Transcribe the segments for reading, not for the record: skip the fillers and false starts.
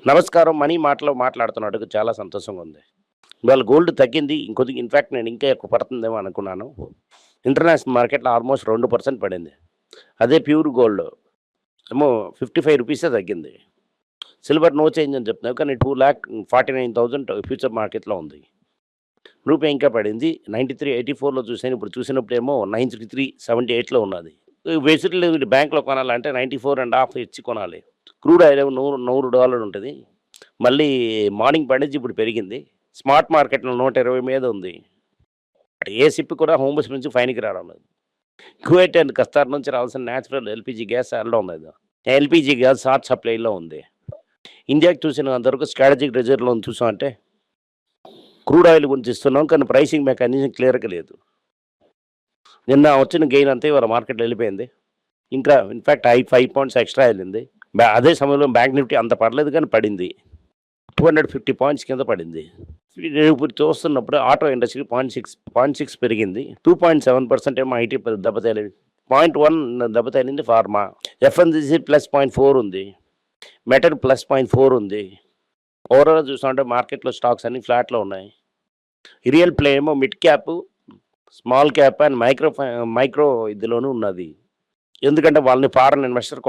నమస్కారం. మనీ మాటలో మాట్లాడుతున్నట్టుగా చాలా సంతోషంగా ఉంది. ఇవాళ గోల్డ్ తగ్గింది. ఇంకొద్దిగా ఇన్‌ఫాక్ట్ నేను ఇంకా ఎక్కువ పడుతుందేమో అనుకున్నాను. ఇంటర్నేషనల్ మార్కెట్‌లో ఆల్మోస్ట్ 2% పడింది. అదే ప్యూర్ గోల్డ్ ఏమో రూ. 55 తగ్గింది. సిల్వర్ నో చేంజ్ అని చెప్తున్నారు. కానీ 2,49,000 ఫ్యూచర్ మార్కెట్‌లో ఉంది. రూపాయి ఇంకా పడింది. 93.84లో చూసాను. ఇప్పుడు చూసినప్పుడేమో 93.78లో ఉన్నది. బేసిక్‌లీ బ్యాంక్‌లో కొనాలంటే 94.5 ఇచ్చి కొనాలి. క్రూడ్ ఆయిల్ ఏమో $100 ఉంటది. మళ్ళీ మార్నింగ్ పడింది, ఇప్పుడు పెరిగింది. స్మార్ట్ మార్కెట్‌లో 120 మీద ఉంది. ఏ షిప్ కూడా హోమ్స్ నుంచి పైనకి రావడం లేదు. కువైట్ అండ్ ఖతార్ నుంచి రావాల్సిన నేచురల్ ఎల్‌పీజీ గ్యాస్ వెళ్ళడం లేదు. ఎల్‌పీజీ గ్యాస్ షార్ట్ సప్లైలో ఉంది. ఇండియాకి చూసినంతవరకు స్ట్రాటజిక్ రిజర్వ్‌లో చూసామంటే క్రూడ్ ఆయిల్ గురించి ఇస్తున్నాం. కానీ ప్రైసింగ్ మెకానిజం క్లియర్‌గా లేదు. నిన్న వచ్చిన గెయిన్ అంతా ఇవాళ మార్కెట్‌లో వెళ్ళిపోయింది. ఇంకా ఇన్‌ఫాక్ట్ 5 పాయింట్స్ ఎక్స్ట్రా వెళ్ళింది. అదే సమయంలో బ్యాంక్ నిఫ్టీ అంత పడలేదు కానీ పడింది. 250 పాయింట్స్ కింద పడింది. ఇప్పుడు చూస్తున్నప్పుడు ఆటో ఇండస్ట్రీ 0.6 పెరిగింది. 2.7% ఏమో ఐటీ దెబ్బతగిలింది. 0.1 దెబ్బతగిలింది ఫార్మా. ఎఫ్ఎంసీజీ +0.4 ఉంది. మెటల్ +0.4 ఉంది. ఓవరాల్‌గా చూసామంటే మార్కెట్‌లో స్టాక్స్ అన్నీ ఫ్లాట్‌లో ఉన్నాయి. రియల్ ప్లే ఏమో mid cap, small cap and micro ఇదిలోనూ ఉన్నది. ఎందుకంటే వాళ్ళని ఫారెన్ ఇన్వెస్టర్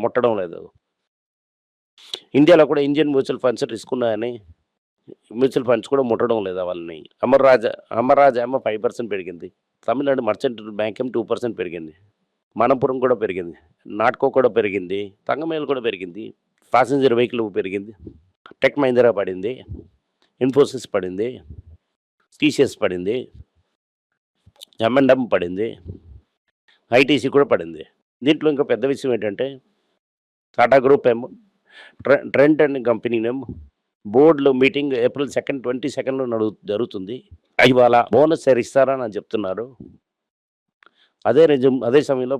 ముట్టడం లేదు. ఇండియాలో కూడా ఇండియన్ మ్యూచువల్ ఫండ్స్ రిస్క్ ఉన్నాయని మ్యూచువల్ ఫండ్స్ కూడా ముట్టడం లేదా వాళ్ళని. అమర్ రాజా ఏమో 5% పెరిగింది. తమిళనాడు మర్చెంట్ బ్యాంక్ ఏమో 2% పెరిగింది. మనపురం కూడా పెరిగింది. నాట్కో కూడా పెరిగింది. తంగమేలు కూడా పెరిగింది. ప్యాసింజర్ వెహికల్ పెరిగింది. టెక్ మహీంద్రా పడింది. ఇన్ఫోసిస్ పడింది. టీసీఎస్ పడింది. M&M పడింది. ఐటీసీ కూడా పడింది. దీంట్లో ఇంకా పెద్ద విషయం ఏంటంటే టాటా గ్రూప్ ఏమో ట్రెంట్ అనే కంపెనీనేమో బోర్డులో మీటింగ్ ఏప్రిల్ 22లో జరుగుతుంది. ఇవాళ బోనస్ షేర్ ఇస్తారని అని చెప్తున్నారు. అదే సమయంలో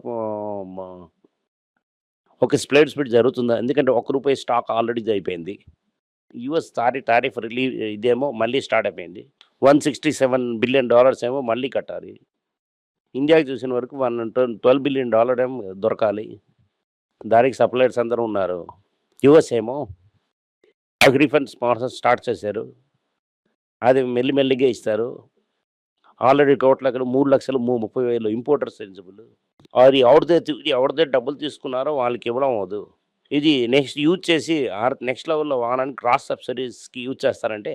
ఒక స్ప్లిట్ జరుగుతుందా? ఎందుకంటే ₹1 స్టాక్ ఆల్రెడీ అయిపోయింది. యూఎస్ టారిఫ్ రిలీవ్ ఇదేమో మళ్ళీ స్టార్ట్ అయిపోయింది. $167 బిలియన్ ఏమో మళ్ళీ కట్టాలి. ఇండియాకి చూసిన వరకు $12 బిలియన్ ఏమో దొరకాలి. దానికి సప్లయర్స్ అందరూ ఉన్నారు. యూఎస్ ఏమో రీఫండ్ స్పాన్సర్ స్టార్ట్ చేశారు. అది మెల్లిమెల్లిగా ఇస్తారు. ఆల్రెడీ టోటల్ అక్కడ 3,30,000 ఇంపోర్టర్స్ ఎలిజిబుల్. అది ఎవరిదే డబ్బులు తీసుకున్నారో వాళ్ళకి ఇవ్వడం అవ్వదు. ఇది నెక్స్ట్ యూజ్ చేసి నెక్స్ట్ లెవెల్‌లో వాడడానికి క్రాస్ సబ్సిడీస్‌కి యూజ్ చేస్తారంటే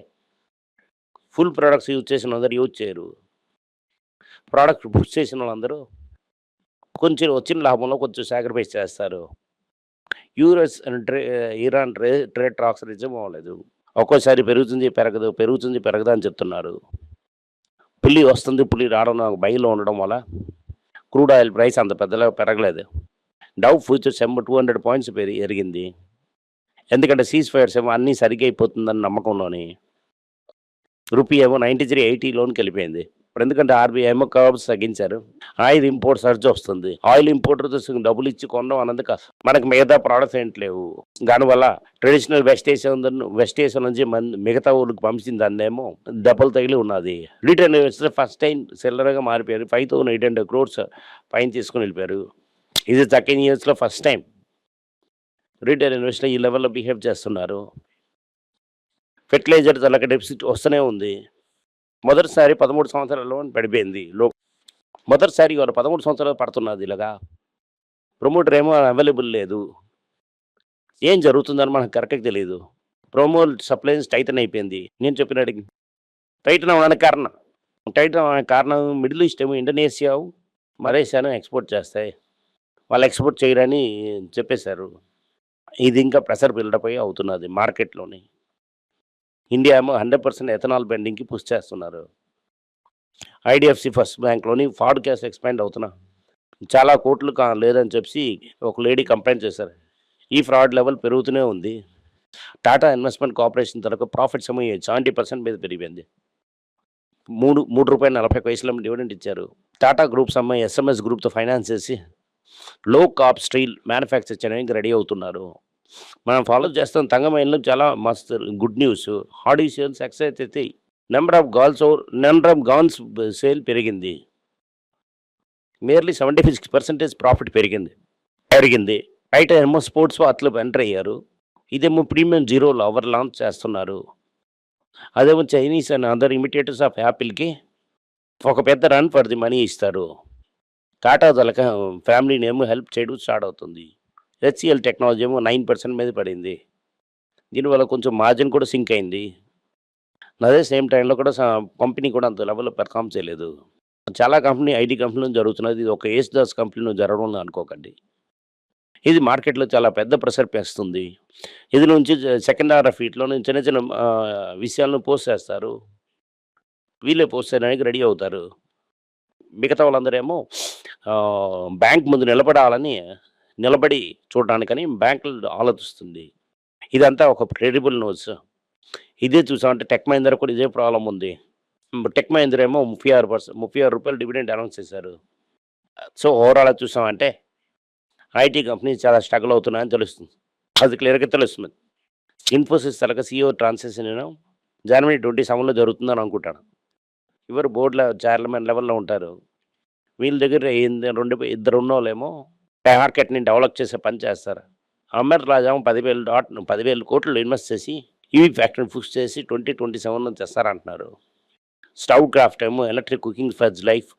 ఫుల్ ప్రొడక్ట్స్ యూజ్ చేసిన వాళ్ళందరూ యూజ్ చేయరు. ప్రోడక్ట్ పుష్ చేసిన వాళ్ళందరూ కొంచెం వచ్చిన లాభంలో కొంచెం సాక్రిఫైస్ చేస్తారు. US and Iran trade talks నిజం అవ్వలేదు. ఒక్కోసారి పెరుగుతుంది పెరగదు అని చెప్తున్నారు. పులి వస్తుంది, పులి రావడం భయంలో ఉండడం వల్ల క్రూడ్ ఆయిల్ ప్రైస్ అంత పెద్దగా పెరగలేదు. డౌ ఫ్యూచర్స్ ఏమో 200 పాయింట్స్ ఎరిగింది. ఎందుకంటే సీజ్ ఫైర్స్ ఏమో అన్నీ సరిగ్గా అయిపోతుందని నమ్మకంలోని. రూపీ ఏమో 93.80లోకి వెళ్ళిపోయింది. ఇప్పుడు ఎందుకంటే ఆర్బీఐ ఏమో కర్వ్స్ తగ్గించారు. ఆయిల్ ఇంపోర్ట్ సర్జ్ వస్తుంది. ఆయిల్ ఇంపోర్టర్ డబ్బులు ఇచ్చి కొనడం అన్నది మనకు మిగతా ప్రోడక్ట్స్ ఏంటి లేవు. దానివల్ల ట్రెడిషనల్ వెస్ట్ ఏషియా నుంచి మిగతా ఊళ్ళకి పంపించిన దాన్నేమో దెబ్బలు తగిలి ఉన్నది. రిటైల్ ఇన్వెస్టర్ ఫస్ట్ టైం సెల్లర్గా మారిపోయారు. 5,800 crores పైన తీసుకుని వెళ్ళిపోయారు. ఇది 13 yearsలో ఫస్ట్ టైం రిటైల్ ఇన్వెస్టర్ ఈ లెవెల్లో బిహేవ్ చేస్తున్నారు. ఫెర్టిలైజర్ అలాగే డెఫిసిట్ వస్తూనే ఉంది. మొదటిసారి 13 సంవత్సరాల్లో పడిపోయింది. మొదటిసారి ఇవాళ 13 సంవత్సరాలు పడుతున్నది ఇలాగా. ప్రమోటర్ ఏమో అవైలబుల్ లేదు. ఏం జరుగుతుందని మనకు కరెక్ట్‌గా తెలియదు. సప్లైస్ టైటన్ అయిపోయింది. నేను చెప్పినట్టుగా టైటన్ అవ్వడానికి కారణం మిడిల్ ఈస్ట్ ఏమో ఇండోనేషియా, మలేషియాను ఎక్స్పోర్ట్ చేస్తాయి. వాళ్ళు ఎక్స్పోర్ట్ చేయరని చెప్పేశారు. ఇది ఇంకా ప్రెషర్ బిల్డప్ అయ్యి అవుతున్నది మార్కెట్లోని. ఇండియా ఏమో 100% ఎథనాల్ బెండింగ్‌కి పుష్ చేస్తున్నారు. ఐడిఎఫ్సి ఫస్ట్ బ్యాంక్‌లోని ఫ్రాడ్ కేసు ఎక్స్పాండ్ అవుతున్నా చాలా కోట్లు లేదని చెప్పి ఒక లేడీ కంప్లైంట్ చేశారు. ఈ ఫ్రాడ్ లెవెల్ పెరుగుతూనే ఉంది. టాటా ఇన్వెస్ట్మెంట్ కార్పొరేషన్ తరఫు ప్రాఫిట్స్ ఏమో 70% మీద పెరిగిపోయింది. ₹3.40 డివిడెండ్ ఇచ్చారు. టాటా గ్రూప్స్ ఎస్ఎంఎస్ గ్రూప్తో ఫైనాన్స్ చేసి లో కాప్ స్టీల్ మ్యానుఫ్యాక్చర్ చేయడానికి రెడీ అవుతున్నారు. మనం ఫాలో చేస్తాం. తంగమైన్లో చాలా మస్తు గుడ్ న్యూస్. హాడీ సేల్స్ ఎక్సైజ్ అయితే నెంబర్ ఆఫ్ గాన్స్ సేల్ పెరిగింది. నియర్లీ 76% ప్రాఫిట్ పెరిగింది. బయట ఏమో స్పోర్ట్స్ అథ్లెట్ ఎంటర్ అయ్యారు. ఇదేమో ప్రీమియం జీరోలో ఎవరు లాంచ్ చేస్తున్నారు. అదేమో Chinese and other imitators of యాపిల్‌కి ఒక పెద్ద రన్ ఫర్ ది మనీ ఇస్తారు. టాటా తలక ఫ్యామిలీనేమో హెల్ప్ చేయడం స్టార్ట్ అవుతుంది. హెచ్‌సిఎల్ టెక్నాలజీ ఏమో 9% మీద పడింది. దీనివల్ల కొంచెం మార్జిన్ కూడా సింక్ అయింది. అదే సేమ్ టైంలో కూడా కంపెనీ కూడా అంత లెవెల్‌లో పెర్ఫార్మ్ చేయలేదు. చాలా కంపెనీ ఐటీ కంపెనీలో జరుగుతున్నది. ఇది ఒక ఏస్‌దాస్ కంపెనీలో జరగడం అనుకోకండి. ఇది మార్కెట్‌లో చాలా పెద్ద ప్రెషర్ పెస్తుంది. ఇది నుంచి సెకండ్ హాల్ఫ్ వీటిలో చిన్న చిన్న విషయాలను పోస్ట్ చేస్తారు. వీళ్ళే పోస్ట్ చేయడానికి రెడీ అవుతారు. మిగతా వాళ్ళందరేమో బ్యాంక్ ముందు నిలబడి చూడడానికని బ్యాంకులు ఆలోచిస్తుంది. ఇదంతా ఒక క్రెడిబుల్ న్యూస్. ఇదే చూసామంటే టెక్ మహీంద్రా కూడా ఇదే ప్రాబ్లమ్ ఉంది. టెక్ మహీంద్రా ఏమో రూ. 36 డివిడెండ్ అనౌన్స్ చేశారు. సో ఓవరాల్‌గా చూసామంటే ఐటీ కంపెనీస్ చాలా స్ట్రగుల్ అవుతున్నాయని తెలుస్తుంది. అది క్లియర్‌గా తెలుస్తుంది. ఇన్ఫోసిస్ తలక సీఈఓ ట్రాన్సిషన్ జనవరి 27లో జరుగుతుందని అనుకుంటాను. ఎవరు బోర్డ్‌లో చైర్మన్ లెవెల్‌లో ఉంటారు. వీళ్ళ దగ్గర ఇద్దరు ఉన్నోళ్ళేమో మార్కెట్‌ని డెవలప్ చేసే పని చేస్తారు. అమర్ రాజా 10,000 కోట్లు ఇన్వెస్ట్ చేసి ఈవీ ఫ్యాక్టరీని పుష్ చేసి 2027లో తెస్తారంటున్నారు. స్టవ్ క్రాఫ్ట్ ఏమో electric cooking for life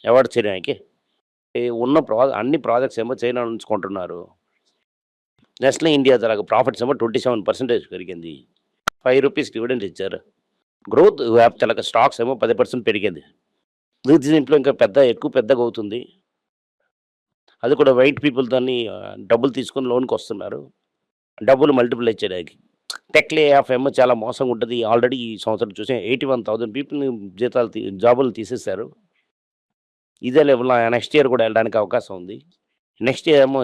award చేయడానికి ఉన్న అన్ని ప్రాజెక్ట్స్ ఏమో చైనా నుంచి కొంటున్నారు. నెస్లే ఇండియా తరగ ప్రాఫిట్స్ ఏమో 27% పెరిగింది. రూ. 5 డివిడెండ్ ఇచ్చారు. గ్రోత్ యాప్ తలక స్టాక్స్ ఏమో 10% పెరిగింది. దీంట్లో ఇంకా ఎక్కువ పెద్దగా అవుతుంది. అది కూడా వైట్ పీపుల్ దాన్ని డబ్బులు తీసుకొని లోన్‌కి వస్తున్నారు. డబ్బులు మల్టిపుల్ చేయడానికి. టెక్ లే ఆఫ్ ఏమో చాలా మోసంగా ఉంటుంది. ఆల్రెడీ ఈ సంవత్సరం చూసాం 81,000 పీపుల్‌ని జాబులు తీసేశారు. ఇదే లెవెల్‌లో నెక్స్ట్ ఇయర్ కూడా వెళ్ళడానికి అవకాశం ఉంది. నెక్స్ట్ ఇయర్ ఏమో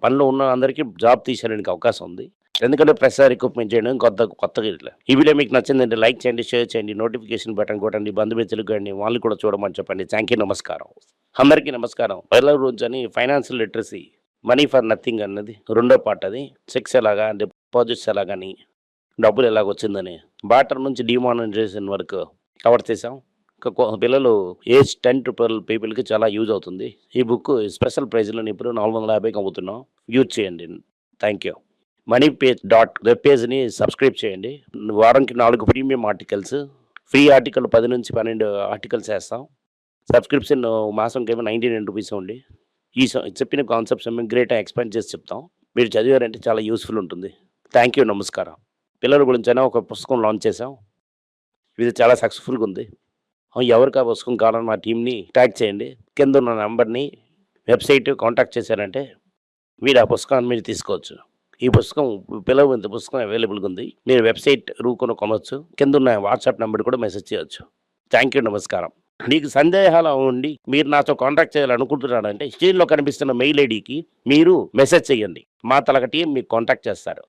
పనిలో ఉన్న అందరికీ జాబ్ తీసేయడానికి అవకాశం ఉంది. ఎందుకంటే ప్రెషర్ రిక్రూట్మెంట్ చేయడం కొత్తగా ఇట్లా. ఈ వీడియో మీకు నచ్చిందంటే లైక్ చేయండి, షేర్ చేయండి, నోటిఫికేషన్ బటన్ కొట్టండి, బంధుమిత్రులకు కానీ వాళ్ళని కూడా చూడమని చెప్పండి. థ్యాంక్ యూ, నమస్కారం. అందరికీ నమస్కారం. పిల్లల గురించి అని financial literacy money for nothing అన్నది రెండో పార్ట్. అది చెక్స్ ఎలాగా, డిపాజిట్స్ ఎలాగని, డబ్బులు ఎలాగొచ్చిందని, బార్టర్ నుంచి డిమానిటైజేషన్ వరకు కవర్ చేసాం. పిల్లలు ఏజ్ 10 to 12 పీపుల్‌కి చాలా యూజ్ అవుతుంది. ఈ బుక్ స్పెషల్ ప్రైజ్‌లో ఇప్పుడు 450కి అమ్ముతున్నాం. యూజ్ చేయండి. Thank you. Money page web పేజ్‌ని సబ్స్క్రైబ్ చేయండి. వారానికి 4 ప్రీమియం ఆర్టికల్స్, ఫ్రీ ఆర్టికల్ 10 నుంచి 12 ఆర్టికల్స్ వేస్తాం. సబ్స్క్రిప్షన్ మాసంకేమో ₹99 ఉంది. ఈ చెప్పిన కాన్సెప్ట్స్ ఏమో గ్రేట్‌గా ఎక్స్‌ప్లెయిన్ చేసి చెప్తాం. మీరు చదివారంటే చాలా యూస్‌ఫుల్ ఉంటుంది. థ్యాంక్ యూ, నమస్కారం. పిల్లల గురించైనా ఒక పుస్తకం లాంచ్ చేసాం. ఇది చాలా సక్సెస్‌ఫుల్‌గా ఉంది. ఎవరికి ఆ పుస్తకం కావాలని మా టీమ్‌ని ట్యాగ్ చేయండి. కింద ఉన్న నంబర్‌ని వెబ్‌సైట్ కాంటాక్ట్ చేశారంటే మీరు ఆ పుస్తకాన్ని మీరు తీసుకోవచ్చు. ఈ పుస్తకం పిల్లల పుస్తకం అవైలబుల్‌గా ఉంది. మీరు వెబ్‌సైట్ కొనొచ్చు. కింద ఉన్న వాట్సాప్ నంబర్ కూడా మెసేజ్ చేయొచ్చు. థ్యాంక్ యూ, నమస్కారం. మీకు సందేహాలు ఉండి మీరు నాతో కాంటాక్ట్ చేయాలనుకుంటున్నారంటే స్క్రీన్‌లో కనిపిస్తున్న మెయిల్ ఐడీకి మీరు మెసేజ్ చేయండి. మా టీమ్ మీకు కాంటాక్ట్ చేస్తారు.